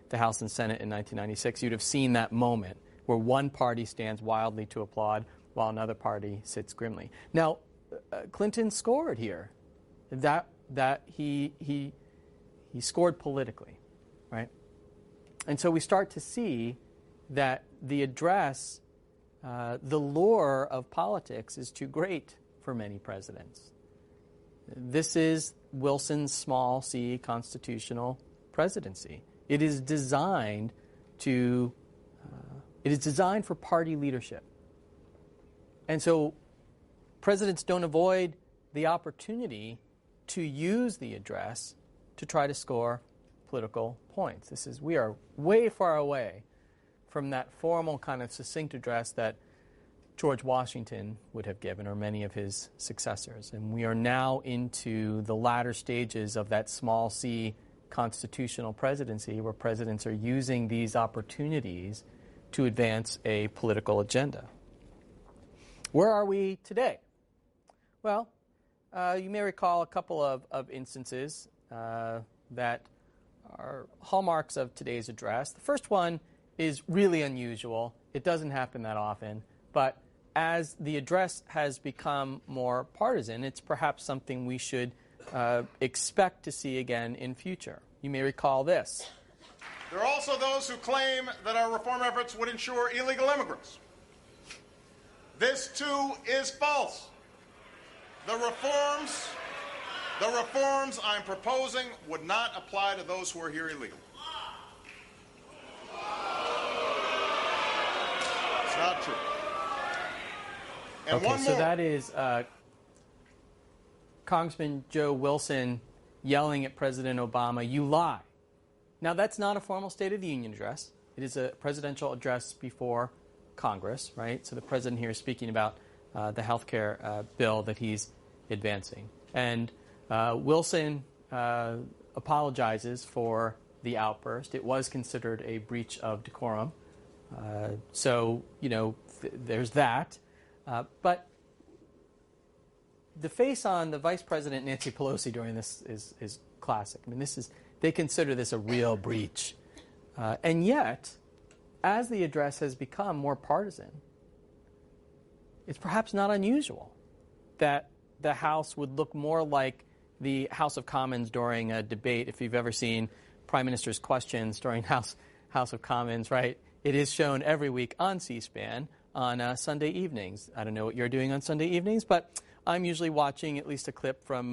Speaker 1: the House and Senate in 1996. You'd have seen that moment where one party stands wildly to applaud while another party sits grimly. Now, Clinton scored here. That he scored politically, right? And so we start to see that the address, the lure of politics is too great for many presidents. This is Wilson's small c constitutional presidency. It is designed to It is designed for party leadership. And so presidents don't avoid the opportunity to use the address to try to score political points. We are way far away from that formal kind of succinct address that George Washington would have given, or many of his successors. And we are now into the latter stages of that small c constitutional presidency, where presidents are using these opportunities to advance a political agenda. Where are we today? Well, you may recall a couple of instances that are hallmarks of today's address. The first one is really unusual. It doesn't happen that often, but as the address has become more partisan, it's perhaps something we should expect to see again in future. You may recall this.
Speaker 10: There are also those who claim that our reform efforts would ensure illegal immigrants. This, too, is false. The reforms I'm proposing would not apply to those who are here illegally. It's not true. And
Speaker 1: okay,
Speaker 10: one
Speaker 1: so
Speaker 10: more.
Speaker 1: that is Congressman Joe Wilson yelling at President Obama, "You lie." Now, that's not a formal State of the Union address. It is a presidential address before Congress, right? So the president here is speaking about the health care bill that he's advancing. And Wilson apologizes for the outburst. It was considered a breach of decorum. So, there's that. But the face on the Vice President Nancy Pelosi during this is classic. I mean, they consider this a real breach. And yet, as the address has become more partisan, it's perhaps not unusual that the House would look more like the House of Commons during a debate. If you've ever seen Prime Minister's Questions during House of Commons, right? It is shown every week on C-SPAN on Sunday evenings. I don't know what you're doing on Sunday evenings, but I'm usually watching at least a clip from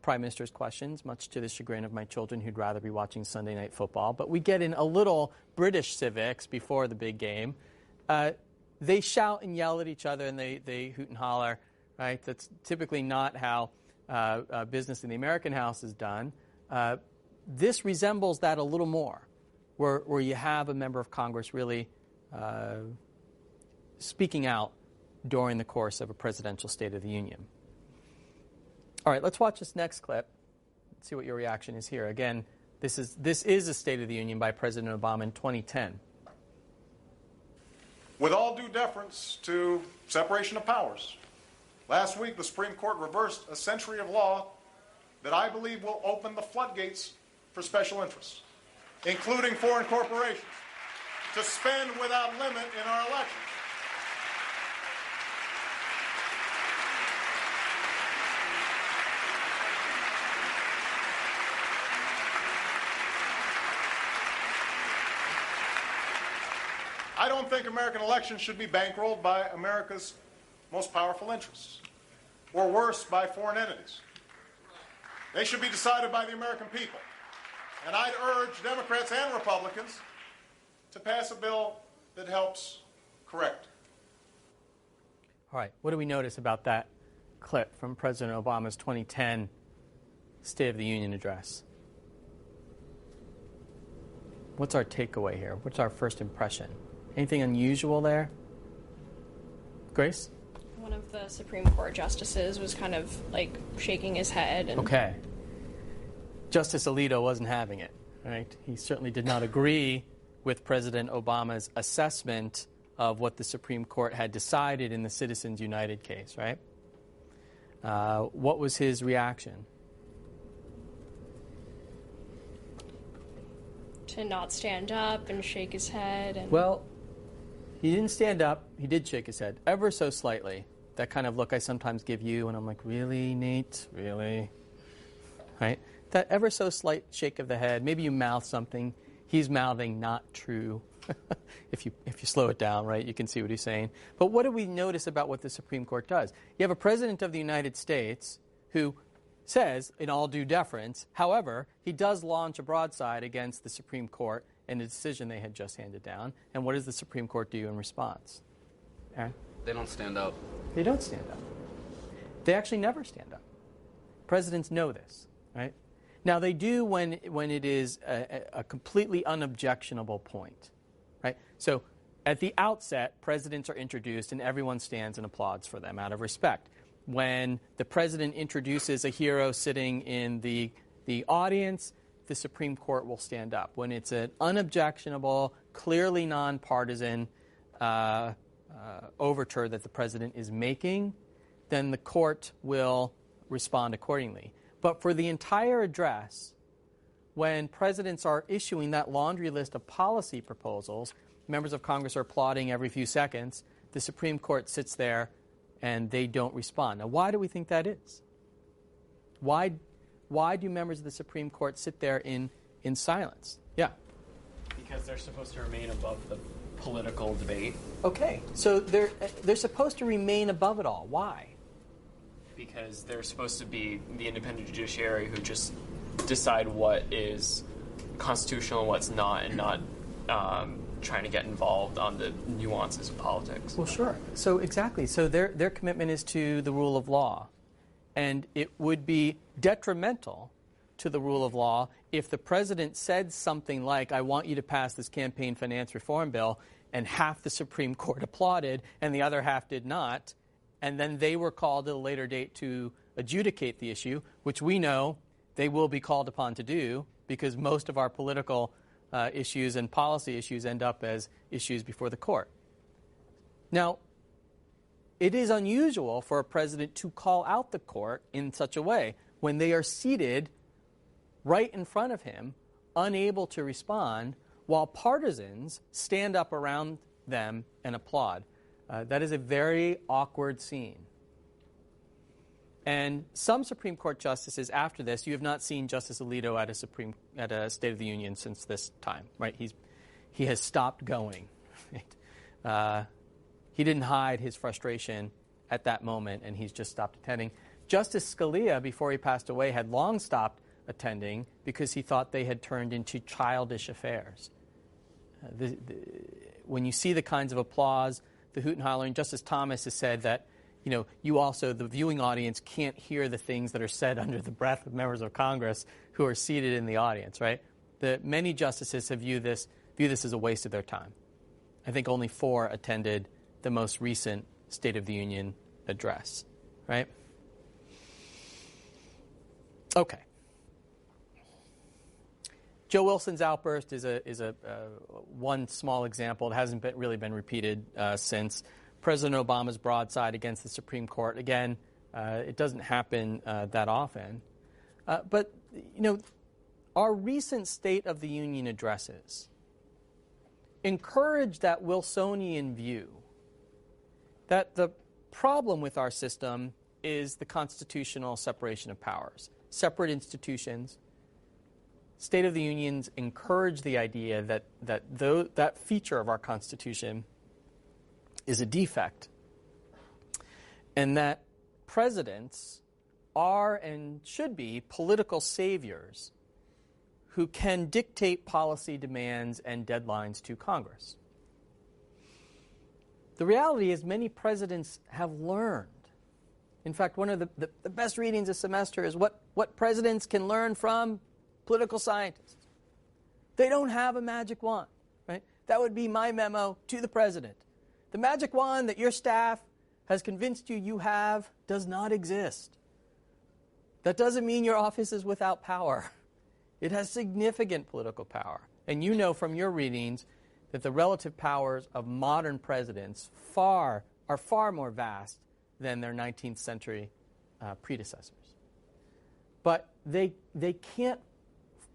Speaker 1: Prime Minister's Questions, much to the chagrin of my children who'd rather be watching Sunday Night Football. But we get in a little British civics before the big game. They shout and yell at each other, and they hoot and holler, right? That's typically not how business in the American House is done. This resembles that a little more, where you have a member of Congress really speaking out during the course of a presidential State of the Union. All right, let's watch this next clip. Let's see what your reaction is here. Again, this is a State of the Union by President Obama in 2010.
Speaker 10: With all due deference to separation of powers, last week the Supreme Court reversed a century of law that I believe will open the floodgates for special interests, including foreign corporations, to spend without limit in our elections. I don't think American elections should be bankrolled by America's most powerful interests, or worse, by foreign entities. They should be decided by the American people. And I'd urge Democrats and Republicans to pass a bill that helps correct.
Speaker 1: All right, what do we notice about that clip from President Obama's 2010 State of the Union address? What's our takeaway here? What's our first impression? Anything unusual there? Grace?
Speaker 2: One of the Supreme Court justices was kind of like shaking his head. And
Speaker 1: okay. Justice Alito wasn't having it, right? He certainly did not agree with President Obama's assessment of what the Supreme Court had decided in the Citizens United case, right? What was his reaction?
Speaker 2: To not stand up and shake his head. And
Speaker 1: well, he didn't stand up. He did shake his head, ever so slightly. That kind of look I sometimes give you, and I'm like, really, Nate? Really? Right? That ever so slight shake of the head. Maybe you mouth something. He's mouthing not true. If you slow it down, right, you can see what he's saying. But what do we notice about what the Supreme Court does? You have a president of the United States who says, in all due deference, however, he does launch a broadside against the Supreme Court and a decision they had just handed down. And what does the Supreme Court do in response? Aaron?
Speaker 11: They don't stand up.
Speaker 1: They don't stand up. They actually never stand up. Presidents know this, right? Now, they do when it is a completely unobjectionable point, right? So at the outset, presidents are introduced and everyone stands and applauds for them out of respect. When the president introduces a hero sitting in the audience, the Supreme Court will stand up. When it's an unobjectionable, clearly nonpartisan overture that the president is making, then the court will respond accordingly. But for the entire address, when presidents are issuing that laundry list of policy proposals, members of Congress are applauding every few seconds, the Supreme Court sits there and they don't respond. Now, why do we think that is? Why do members of the Supreme Court sit there in silence? Yeah?
Speaker 12: Because they're supposed to remain above the political debate.
Speaker 1: Okay, so they're supposed to remain above it all. Why?
Speaker 12: Because they're supposed to be the independent judiciary who just decide what is constitutional and what's not, and not trying to get involved on the nuances of politics.
Speaker 1: Well, sure. So exactly. So their commitment is to the rule of law. And it would be detrimental to the rule of law if the president said something like, I want you to pass this campaign finance reform bill, and half the Supreme Court applauded and the other half did not, and then they were called at a later date to adjudicate the issue, which we know they will be called upon to do because most of our political issues and policy issues end up as issues before the court. Now, it is unusual for a president to call out the court in such a way when they are seated right in front of him, unable to respond, while partisans stand up around them and applaud. That is a very awkward scene. And some Supreme Court justices after this, you have not seen Justice Alito at a State of the Union since this time, right? He has stopped going. Right? He didn't hide his frustration at that moment, and he's just stopped attending. Justice Scalia, before he passed away, had long stopped attending because he thought they had turned into childish affairs. When you see the kinds of applause, the hoot and hollering, Justice Thomas has said that, you also, the viewing audience, can't hear the things that are said under the breath of members of Congress who are seated in the audience, right? Many justices have view this as a waste of their time. I think only 4 attended the most recent State of the Union address, right? Okay. Joe Wilson's outburst is a one small example. It hasn't really been repeated since. President Obama's broadside against the Supreme Court. Again, it doesn't happen that often. But, our recent State of the Union addresses encourage that Wilsonian view that the problem with our system is the constitutional separation of powers, separate institutions. State of the Unions encourage the idea that feature of our Constitution is a defect, and that presidents are and should be political saviors who can dictate policy demands and deadlines to Congress. The reality is many presidents have learned. In fact, one of the best readings this semester is what presidents can learn from political scientists. They don't have a magic wand, right? That would be my memo to the president. The magic wand that your staff has convinced you have does not exist. That doesn't mean your office is without power. It has significant political power. And you know from your readings that the relative powers of modern presidents are far more vast than their 19th century predecessors. But they can't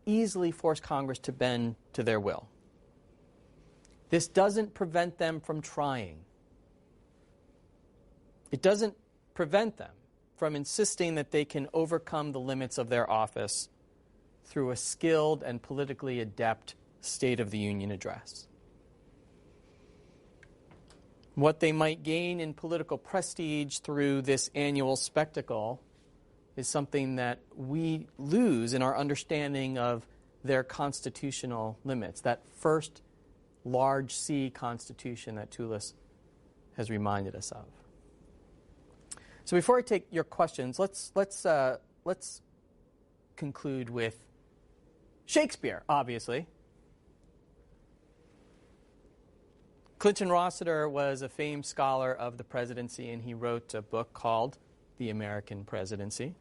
Speaker 1: easily force Congress to bend to their will. This doesn't prevent them from trying. It doesn't prevent them from insisting that they can overcome the limits of their office through a skilled and politically adept State of the Union address. What they might gain in political prestige through this annual spectacle is something that we lose in our understanding of their constitutional limits, that first large C constitution that Toulouse has reminded us of. So before I take your questions, let's conclude with Shakespeare, obviously. Clinton Rossiter was a famed scholar of the presidency, and he wrote a book called The American Presidency.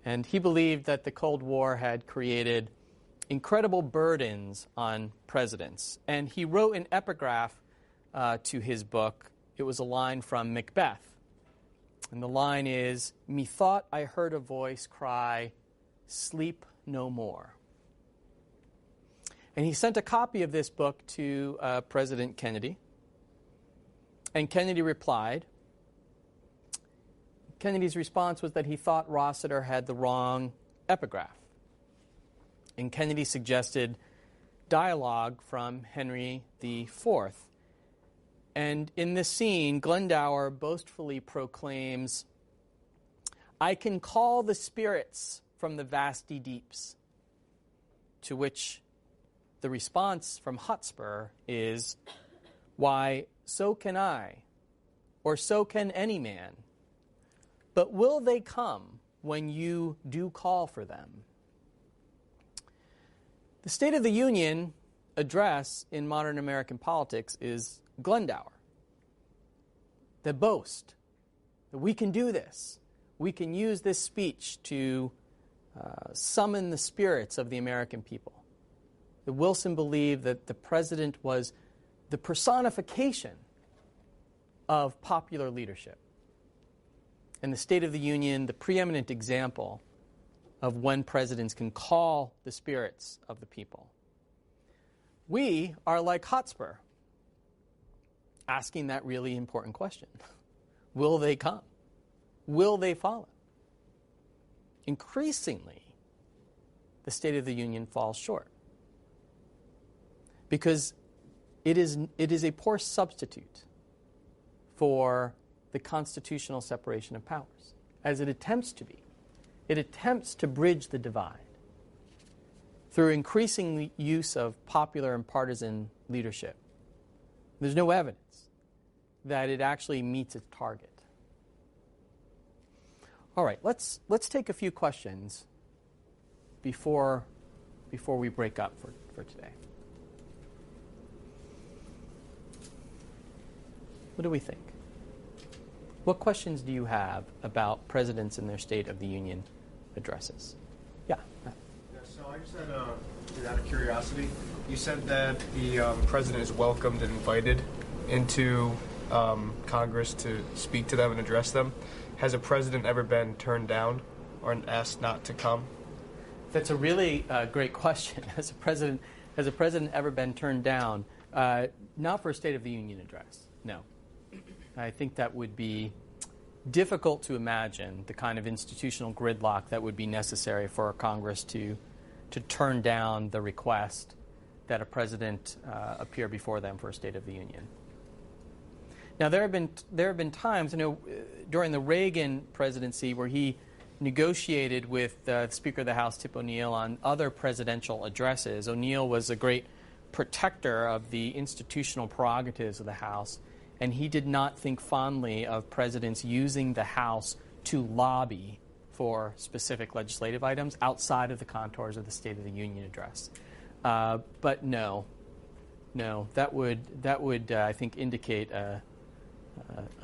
Speaker 1: And he believed that the Cold War had created incredible burdens on presidents. And he wrote an epigraph to his book. It was a line from Macbeth. And the line is, "Methought I heard a voice cry, 'Sleep no more.'" And he sent a copy of this book to President Kennedy. And Kennedy replied. Kennedy's response was that he thought Rossiter had the wrong epigraph. And Kennedy suggested dialogue from Henry IV. And in this scene, Glendower boastfully proclaims, "I can call the spirits from the vasty deeps," to which the response from Hotspur is, "Why, so can I, or so can any man. But will they come when you do call for them?" The State of the Union address in modern American politics is Glendower. The boast that we can do this. We can use this speech to summon the spirits of the American people. That Wilson believed that the president was the personification of popular leadership. And the State of the Union, the preeminent example of when presidents can call the spirits of the people. We are like Hotspur, asking that really important question. Will they come? Will they follow? Increasingly, the State of the Union falls short. Because it is a poor substitute for the constitutional separation of powers, as it attempts to be. It attempts to bridge the divide through increasing use of popular and partisan leadership. There's no evidence that it actually meets its target. All right, let's take a few questions before we break up for today. What do we think? What questions do you have about presidents and their State of the Union addresses? Yeah.
Speaker 11: So I just had out of curiosity, you said that the president is welcomed and invited into Congress to speak to them and address them. Has a president ever been turned down or asked not to come?
Speaker 1: That's a really great question. Has a president ever been turned down? Not for a State of the Union address, no. I think that would be difficult to imagine the kind of institutional gridlock that would be necessary for Congress to turn down the request that a president appear before them for a State of the Union. Now, there have been times, during the Reagan presidency where he negotiated with the Speaker of the House, Tip O'Neill, on other presidential addresses. O'Neill was a great protector of the institutional prerogatives of the House, and he did not think fondly of presidents using the House to lobby for specific legislative items outside of the contours of the State of the Union address. But no, that would I think indicate a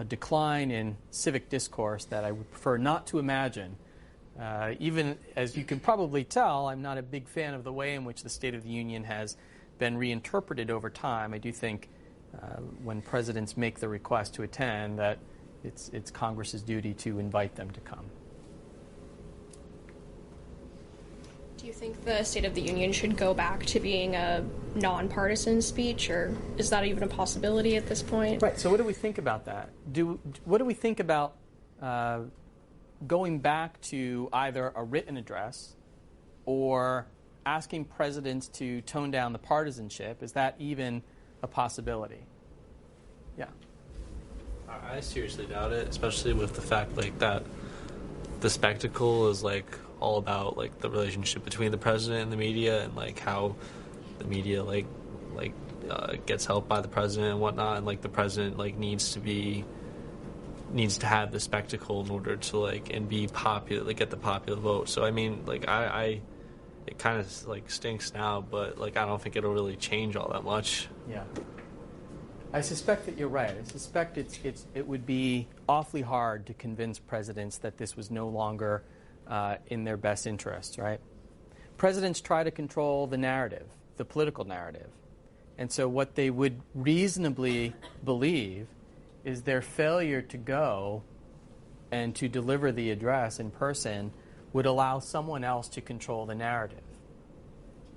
Speaker 1: decline in civic discourse that I would prefer not to imagine. Even as you can probably tell, I'm not a big fan of the way in which the State of the Union has been reinterpreted over time. I do think when presidents make the request to attend, that it's Congress's duty to invite them to come.
Speaker 2: Do you think the State of the Union should go back to being a nonpartisan speech, or is that even a possibility at this point?
Speaker 1: Right. So what do we think about that? What do we think about going back to either a written address or asking presidents to tone down the partisanship? Is that even a possibility? Yeah.
Speaker 13: I seriously doubt it, especially with the fact that the spectacle is all about like the relationship between the president and the media, and like how the media gets helped by the president and whatnot, and like the president like needs to have the spectacle in order to like and be popular, like get the popular vote. So I mean, like I it kind of like stinks now, but like I don't think it'll really change all that much.
Speaker 1: Yeah. I suspect that you're right. I suspect it would be awfully hard to convince presidents that this was no longer in their best interest, right? Presidents try to control the narrative, the political narrative. And so what they would reasonably believe is their failure to go and to deliver the address in person would allow someone else to control the narrative.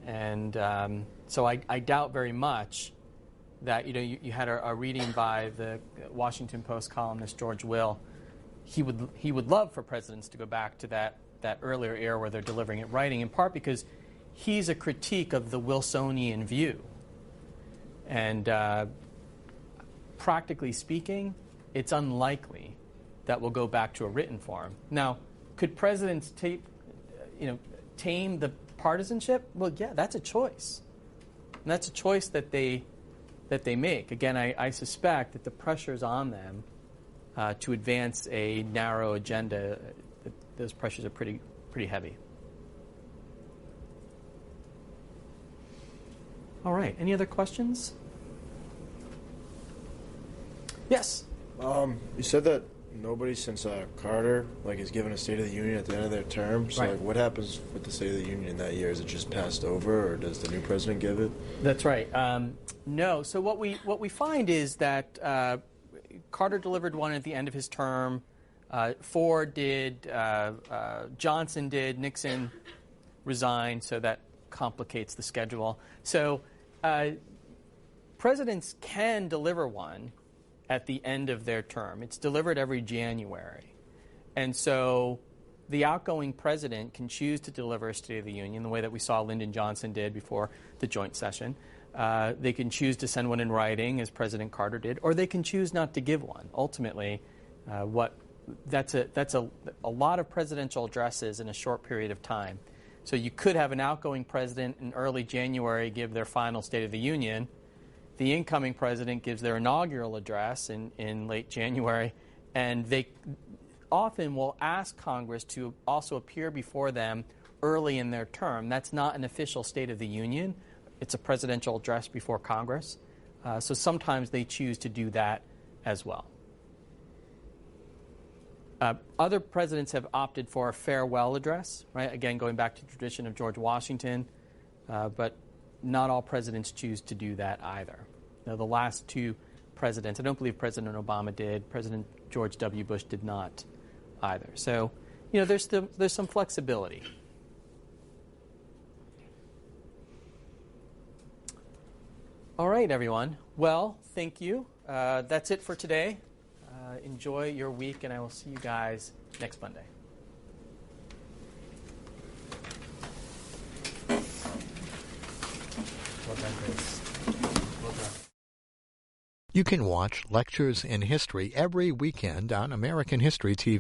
Speaker 1: And so I doubt very much that, you had a reading by the Washington Post columnist George Will. He would love for presidents to go back to that earlier era where they're delivering it writing, in part because he's a critique of the Wilsonian view. And practically speaking, it's unlikely that we'll go back to a written form. Now, could presidents tame the partisanship? Well, yeah, that's a choice. And that's a choice that they make. Again, I suspect that the pressure's on them to advance a narrow agenda. Those pressures are pretty heavy. All right. Any other questions? Yes.
Speaker 3: You said that nobody since Carter has given a State of the Union at the end of their term. So
Speaker 1: Right.
Speaker 3: what happens with the State of the Union that year? Is it just passed over, or does the new president give it?
Speaker 1: That's right. No. So what we find is that Carter delivered one at the end of his term. Ford did. Johnson did. Nixon resigned. So that complicates the schedule. So presidents can deliver one at the end of their term. It's delivered every January. And so the outgoing president can choose to deliver a State of the Union the way that we saw Lyndon Johnson did before the joint session. They can choose to send one in writing, as President Carter did, or they can choose not to give one. Ultimately, that's a lot of presidential addresses in a short period of time. So you could have an outgoing president in early January give their final State of the Union. The incoming president gives their inaugural address in late January, and they often will ask Congress to also appear before them early in their term. That's not an official State of the Union. It's a presidential address before Congress. So sometimes they choose to do that as well. Other presidents have opted for a farewell address, right? Again, going back to the tradition of George Washington, but not all presidents choose to do that either. Now, the last two presidents, I don't believe President Obama did. President George W. Bush did not either. So, there's some flexibility. All right, everyone. Well, thank you. That's it for today. Enjoy your week, and I will see you guys next Monday. Well done, Grace. Well done.
Speaker 14: You can watch Lectures in History every weekend on American History TV.